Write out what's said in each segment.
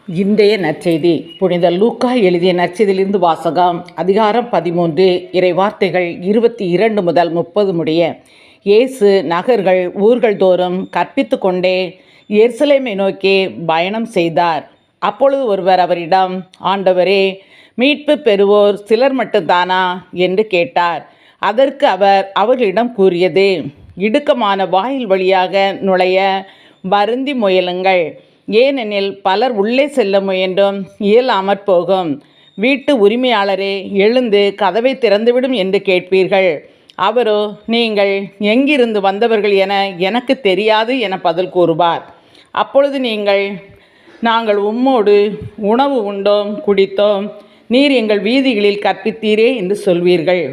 இன்றைய நற்செய்தி புனித லூக்கா எழுதிய நற்செய்தியிலிருந்து வாசகம். அதிகாரம் 13, இறைவார்த்தைகள் 22 முதல் 30 முடிய. இயேசு நகர்கள் ஊர்கள் தோறும் கற்பித்து கொண்டே எருசலேமை நோக்கி பயணம் செய்தார். அப்பொழுது ஒருவர் அவரிடம், ஆண்டவரே, மீட்பு பெறுவோர் சிலர் மட்டும்தானா என்று கேட்டார். அதற்கு அவர் அவர்களிடம் கூறியது, இடுக்கமான வாயில் வழியாக நுழைய வருந்தி முயலுங்கள். ஏனெனில் பலர் உள்ளே செல்ல முயன்றும் இயலாமற் போகும். வீட்டு உரிமையாளரே, எழுந்து கதவை திறந்துவிடும் என்று கேட்பீர்கள். அவரோ, நீங்கள் எங்கிருந்து வந்தவர்கள் என எனக்கு தெரியாது என பதில் கூறுவார். அப்பொழுது நீங்கள், நாங்கள் உம்மோடு உணவு உண்டோம் குடித்தோம், நீர் எங்கள் வீதிகளில் கற்பித்தீரே என்று சொல்வீர்கள்.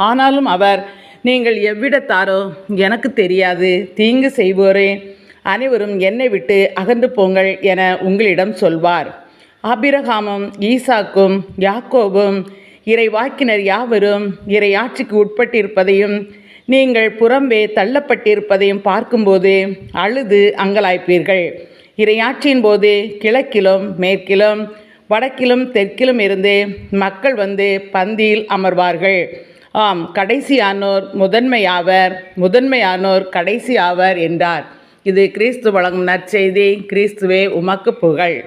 ஆனாலும் அவர், நீங்கள் எவ்விடத்தாரோ எனக்கு தெரியாது, தீங்கு செய்வோரே, அனைவரும் என்னை விட்டு அகன்று போங்கள் என உங்களிடம் சொல்வார். ஆபிரகாமும் ஈசாக்கும் யாக்கோபும் இறைவாக்கினர் யாவரும் இறையாட்சிக்கு உட்பட்டிருப்பதையும் நீங்கள் புறம்பே தள்ளப்பட்டிருப்பதையும் பார்க்கும்போது அழுது அங்கலாய்ப்பீர்கள். இறையாட்சியின் போது கிழக்கிலும் மேற்கிலும் வடக்கிலும் தெற்கிலும் இருந்து மக்கள் வந்து பந்தியில் அமர்வார்கள். ஆம், கடைசியானோர் முதன்மையாவர், முதன்மையானோர் கடைசி ஆவர் என்றார். இது கிறிஸ்து வழங்கும் நற்செய்தி. கிறிஸ்துவே உமக்கு புகழ்.